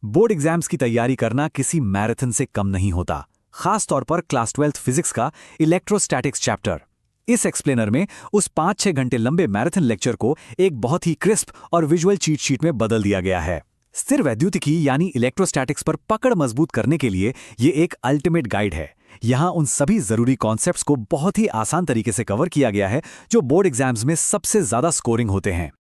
Board exams की तैयारी करना किसी मैराथन से कम नहीं होता, खास तौर पर क्लास 12th फिजिक्स का इलेक्ट्रोस्टैटिक्स चैप्टर। इस एक्सप्लेनर में उस 5-6 घंटे लंबे मैराथन लेक्चर को एक बहुत ही क्रिस्प और विजुअल चीट शीट में बदल दिया गया है। स्थिर वैद्युतिकी यानी इलेक्ट्रोस्टैटिक्स पर पकड़ मजबूत करने के लिए ये एक अल्टीमेट गाइड है। यहाँ उन सभी जरूरी कॉन्सेप्ट्स को बहुत ही आसान तरीके से कवर किया गया है जो बोर्ड एग्जाम्स में सबसे ज्यादा स्कोरिंग होते हैं।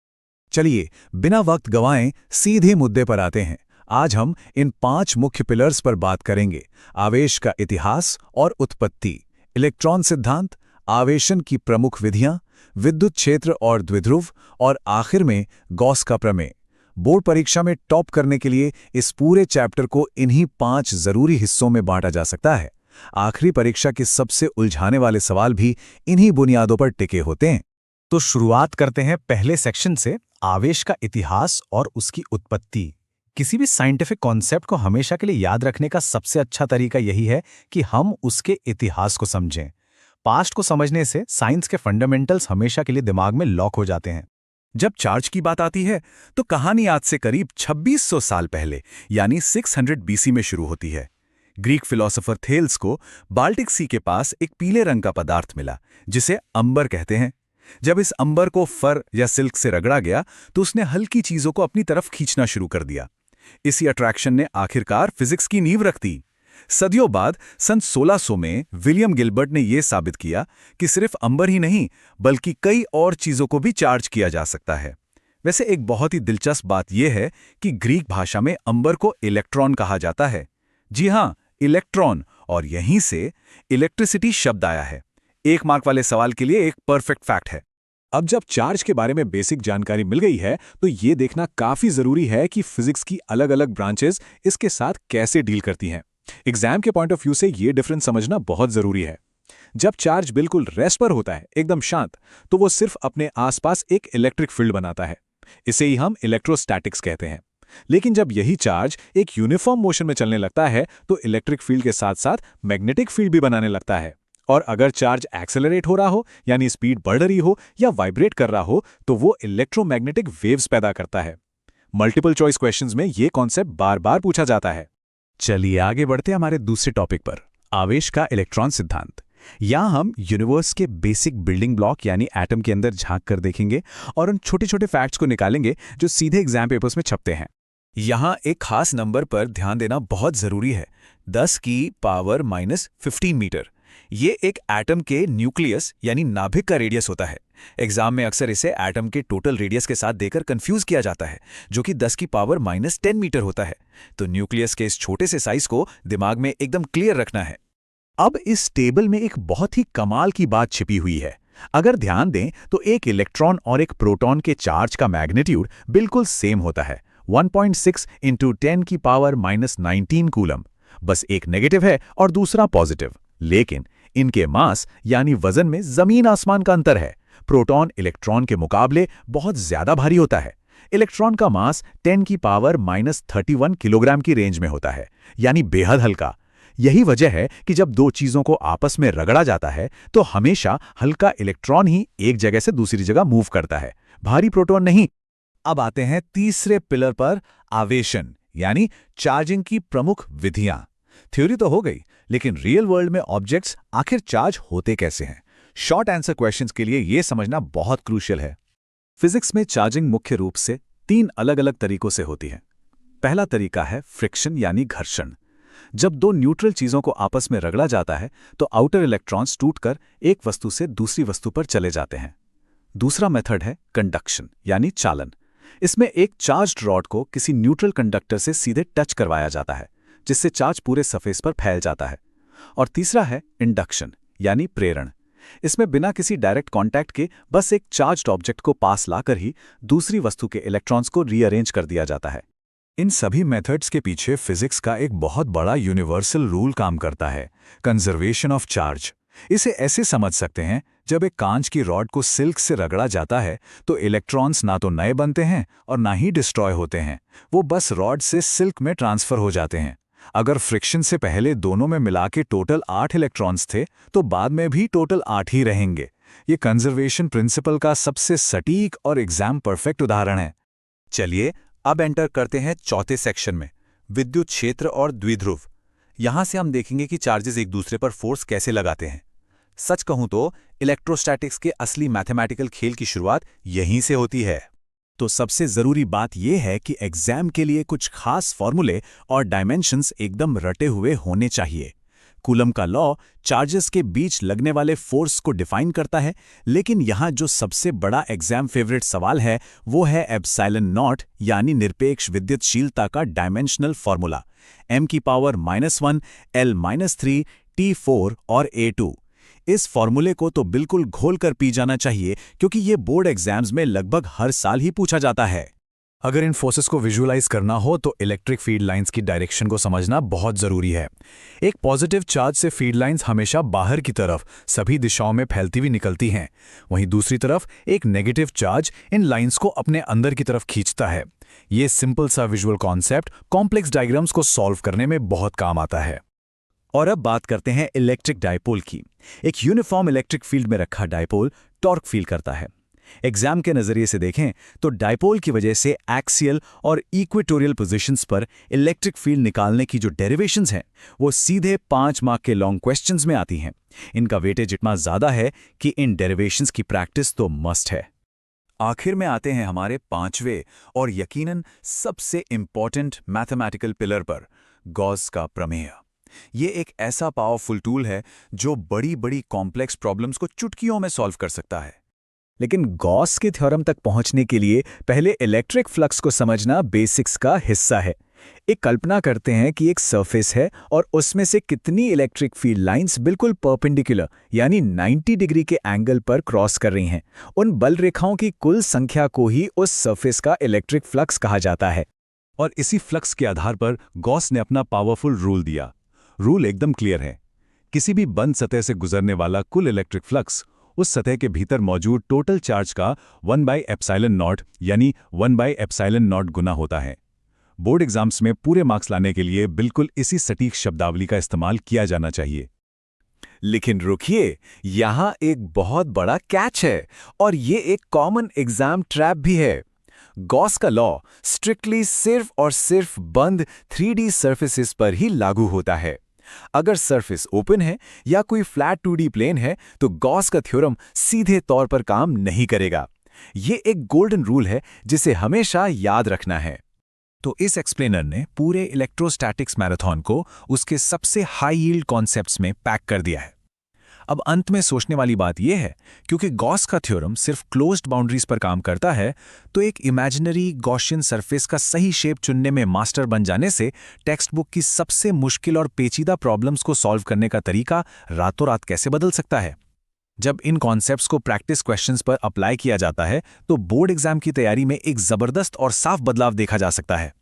चलिए बिना वक्त गंवाए सीधे मुद्दे पर आते हैं। आज हम इन 5 मुख्य पिलर्स पर बात करेंगे: आवेश का इतिहास और उत्पत्ति, इलेक्ट्रॉन सिद्धांत, आवेशन की प्रमुख विधियां, विद्युत क्षेत्र और द्विध्रुव, और आखिर में गॉस का प्रमेय। बोर्ड परीक्षा में टॉप करने के लिए इस पूरे चैप्टर को इन्हीं 5 जरूरी हिस्सों में बांटा जा सकता है। आखिरी परीक्षा के सबसे उलझाने वाले सवाल भी इन्हीं बुनियादों पर टिके होते हैं। तो शुरुआत करते हैं पहले सेक्शन से, आवेश का इतिहास और उसकी उत्पत्ति। किसी भी साइंटिफिक कॉन्सेप्ट को हमेशा के लिए याद रखने का सबसे अच्छा तरीका यही है कि हम उसके इतिहास को समझें। पास्ट को समझने से साइंस के फंडामेंटल्स हमेशा के लिए दिमाग में लॉक हो जाते हैं। जब चार्ज की बात आती है तो कहानी आज से करीब 2600 साल पहले यानी 600 बीसी में शुरू होती है। ग्रीक फिलोसोफर थेल्स को बाल्टिक सी के पास एक पीले रंग का पदार्थ मिला जिसे अंबर कहते हैं। जब इस अंबर को फर या सिल्क से रगड़ा गया तो उसने हल्की चीजों को अपनी तरफ खींचना शुरू कर दिया। इसी अट्रैक्शन ने आखिरकार फिजिक्स की नींव रख दी। सदियों बाद सन 1600 में विलियम गिलबर्ट ने यह साबित किया कि सिर्फ अंबर ही नहीं बल्कि कई और चीजों को भी चार्ज किया जा सकता है। वैसे एक बहुत ही दिलचस्प बात यह है कि ग्रीक भाषा में अंबर को इलेक्ट्रॉन कहा जाता है। जी हां, इलेक्ट्रॉन, और यहीं से इलेक्ट्रिसिटी शब्द आया है। 1 मार्क वाले सवाल के लिए एक परफेक्ट फैक्ट है। अब जब चार्ज के बारे में बेसिक जानकारी मिल गई है तो ये देखना काफी जरूरी है कि फिजिक्स की अलग अलग ब्रांचेस इसके साथ कैसे डील करती हैं। एग्जाम के पॉइंट ऑफ व्यू से ये डिफरेंस समझना बहुत जरूरी है। जब चार्ज बिल्कुल रेस्ट पर होता है, एकदम शांत, तो वो सिर्फ अपने आसपास एक इलेक्ट्रिक फील्ड बनाता है। इसे ही हम इलेक्ट्रोस्टैटिक्स कहते हैं। लेकिन जब यही चार्ज एक यूनिफॉर्म मोशन में चलने लगता है तो इलेक्ट्रिक फील्ड के साथ साथ मैग्नेटिक फील्ड भी बनाने लगता है। और अगर चार्ज एक्सेलरेट हो रहा हो यानी स्पीड बढ़ रही हो या वाइब्रेट कर रहा हो तो वो इलेक्ट्रोमैग्नेटिक वेव्स पैदा करता है। मल्टीपल चॉइस क्वेश्चंस में ये कॉन्सेप्ट बार बार पूछा जाता है। चलिए आगे बढ़ते हैं हमारे दूसरे टॉपिक पर, आवेश का इलेक्ट्रॉन सिद्धांत। यहां हम यूनिवर्स के बेसिक बिल्डिंग ब्लॉक यानी एटम के अंदर झांक कर देखेंगे और उन छोटे छोटे फैक्ट्स को निकालेंगे जो सीधे एग्जाम पेपर्स में छपते हैं। यहां एक खास नंबर पर ध्यान देना बहुत जरूरी है, 10 की पावर -15 मीटर। ये एक एटम के न्यूक्लियस यानी नाभिक का रेडियस होता है। एग्जाम में अक्सर इसे एटम के टोटल रेडियस के साथ देकर कंफ्यूज किया जाता है, जो कि 10 की पावर -10 मीटर होता है। तो न्यूक्लियस के इस छोटे से साइज को दिमाग में एकदम क्लियर रखना है। अब इस टेबल में एक बहुत ही कमाल की बात छिपी हुई है। अगर ध्यान दें तो एक इलेक्ट्रॉन और एक प्रोटॉन के चार्ज का मैग्नीट्यूड बिल्कुल सेम होता है, 1.6 × 10 की पावर -19 कूलम। बस एक नेगेटिव है और दूसरा पॉजिटिव, लेकिन इनके मास यानी वजन में जमीन आसमान का अंतर है। प्रोटॉन इलेक्ट्रॉन के मुकाबले बहुत ज्यादा भारी होता है। इलेक्ट्रॉन का मास 10 की पावर -31 किलोग्राम की रेंज में होता है, यानी बेहद हल्का। यही वजह है कि जब दो चीजों को आपस में रगड़ा जाता है तो हमेशा हल्का इलेक्ट्रॉन ही एक जगह से दूसरी जगह मूव करता है, भारी प्रोटॉन नहीं। अब आते हैं तीसरे पिलर पर, आवेशन यानी चार्जिंग की प्रमुख विधियां। थ्योरी तो हो गई, लेकिन रियल वर्ल्ड में ऑब्जेक्ट्स आखिर चार्ज होते कैसे हैं? शॉर्ट आंसर क्वेश्चंस के लिए यह समझना बहुत क्रूशियल है। फिजिक्स में चार्जिंग मुख्य रूप से 3 अलग अलग तरीकों से होती है। पहला तरीका है फ्रिक्शन यानी घर्षण। जब दो न्यूट्रल चीजों को आपस में रगड़ा जाता है तो आउटर इलेक्ट्रॉन्स टूटकर एक वस्तु से दूसरी वस्तु पर चले जाते हैं। दूसरा मेथड है कंडक्शन यानी चालन। इसमें एक चार्ज्ड रॉड को किसी न्यूट्रल कंडक्टर से सीधे टच करवाया जाता है, जिससे चार्ज पूरे सरफेस पर फैल जाता है। और तीसरा है इंडक्शन यानी प्रेरण। इसमें बिना किसी डायरेक्ट कांटेक्ट के बस एक चार्ज्ड ऑब्जेक्ट को पास लाकर ही दूसरी वस्तु के इलेक्ट्रॉन्स को रीअरेंज कर दिया जाता है। इन सभी मेथड्स के पीछे फिजिक्स का एक बहुत बड़ा यूनिवर्सल रूल काम करता है, कंजर्वेशन ऑफ चार्ज। इसे ऐसे समझ सकते हैं, जब एक कांच की रॉड को सिल्क से रगड़ा जाता है तो इलेक्ट्रॉन्स ना तो नए बनते हैं और ना ही डिस्ट्रॉय होते हैं, वो बस रॉड से सिल्क में ट्रांसफर हो जाते हैं। अगर फ्रिक्शन से पहले दोनों में मिला के टोटल 8 इलेक्ट्रॉन्स थे तो बाद में भी टोटल 8 ही रहेंगे। ये कंजर्वेशन प्रिंसिपल का सबसे सटीक और एग्जाम परफेक्ट उदाहरण है। चलिए अब एंटर करते हैं चौथे सेक्शन में, विद्युत क्षेत्र और द्विध्रुव। यहां से हम देखेंगे कि चार्जेस एक दूसरे पर फोर्स कैसे लगाते हैं। सच कहूं तो इलेक्ट्रोस्टैटिक्स के असली मैथमेटिकल खेल की शुरुआत यहीं से होती है। तो सबसे जरूरी बात यह है कि एग्जाम के लिए कुछ खास फॉर्मूले और डायमेंशंस एकदम रटे हुए होने चाहिए। कूलम का लॉ चार्जेस के बीच लगने वाले फोर्स को डिफाइन करता है, लेकिन यहाँ जो सबसे बड़ा एग्जाम फेवरेट सवाल है वो है एप्सिलॉन नॉट यानी निरपेक्ष विद्युतशीलता का dimensional formula m⁻⁻1 L-3 T4 और A2। इस फॉर्मूले को तो बिल्कुल घोल कर पी जाना चाहिए, क्योंकि ये बोर्ड एग्जाम्स में लगभग हर साल ही पूछा जाता है। अगर इन फोर्सेस को विजुअलाइज करना हो तो इलेक्ट्रिक फील्ड लाइंस की डायरेक्शन को समझना बहुत जरूरी है। एक पॉजिटिव चार्ज से फील्ड लाइंस हमेशा बाहर की तरफ सभी दिशाओं में फैलती हुई निकलती हैं। वहीं दूसरी तरफ एक नेगेटिव चार्ज इन लाइंस को अपने अंदर की तरफ खींचता है। ये सिंपल सा विजुअल कॉन्सेप्ट कॉम्प्लेक्स डायग्राम्स को सॉल्व करने में बहुत काम आता है। और अब बात करते हैं इलेक्ट्रिक डायपोल की। एक यूनिफॉर्म इलेक्ट्रिक फील्ड में रखा डायपोल टॉर्क फील करता है। एग्जाम के नजरिए से देखें तो डायपोल की वजह से एक्सियल और इक्वेटोरियल पोजीशंस पर इलेक्ट्रिक फील्ड निकालने की जो डेरिवेशंस हैं वो सीधे 5 मार्क के लॉन्ग क्वेश्चंस में आती हैं। इनका वेटेज इतना ज्यादा है कि इन डेरिवेशंस की प्रैक्टिस तो मस्ट है। आखिर में आते हैं हमारे 5वें और यकीनन सबसे इंपॉर्टेंट मैथमेटिकल पिलर पर, गॉस का प्रमेय। ये एक ऐसा पावरफुल टूल है जो बड़ी बड़ी कॉम्प्लेक्स प्रॉब्लम्स को चुटकियों में सॉल्व कर सकता है। लेकिन गॉस के थ्योरम तक पहुंचने के लिए पहले इलेक्ट्रिक फ्लक्स को समझना बेसिक्स का हिस्सा है। एक कल्पना करते हैं कि एक सरफेस है और उसमें से कितनी इलेक्ट्रिक फील्ड लाइंस बिल्कुल परपेंडिकुलर यानी 90 डिग्री के एंगल पर क्रॉस कर रही हैं। उन बल रेखाओं की कुल संख्या को ही उस सरफेस का इलेक्ट्रिक फ्लक्स कहा जाता है। और इसी फ्लक्स के आधार पर गॉस ने अपना पावरफुल रूल दिया। रूल एकदम क्लियर है। किसी भी बंद सतह से गुजरने वाला कुल इलेक्ट्रिक फ्लक्स उस सतह के भीतर मौजूद टोटल चार्ज का 1/ε0 यानी 1/ε0 गुना होता है। बोर्ड एग्जाम्स में पूरे मार्क्स लाने के लिए बिल्कुल इसी सटीक शब्दावली का इस्तेमाल किया जाना चाहिए। लेकिन रुकिए, यहां एक बहुत बड़ा कैच है, और ये एक कॉमन एग्जाम ट्रैप भी है। गॉस का लॉ स्ट्रिक्टली सिर्फ और सिर्फ बंद 3D सर्फेसिस पर ही लागू होता है। अगर सरफेस ओपन है या कोई फ्लैट 2D प्लेन है तो गॉस का थ्योरम सीधे तौर पर काम नहीं करेगा। ये एक गोल्डन रूल है जिसे हमेशा याद रखना है। तो इस एक्सप्लेनर ने पूरे इलेक्ट्रोस्टैटिक्स मैराथन को उसके सबसे हाई यील्ड कॉन्सेप्ट्स में पैक कर दिया है। अब अंत में सोचने वाली बात यह है, क्योंकि गॉस का थ्योरम सिर्फ क्लोज्ड बाउंड्रीज पर काम करता है, तो एक इमेजिनरी गॉसियन सरफेस का सही शेप चुनने में मास्टर बन जाने से टेक्स्ट बुक की सबसे मुश्किल और पेचीदा प्रॉब्लम्स को सॉल्व करने का तरीका रातों रात कैसे बदल सकता है। जब इन कॉन्सेप्ट्स को प्रैक्टिस क्वेश्चंस पर अप्लाई किया जाता है तो बोर्ड एग्जाम की तैयारी में एक जबरदस्त और साफ बदलाव देखा जा सकता है।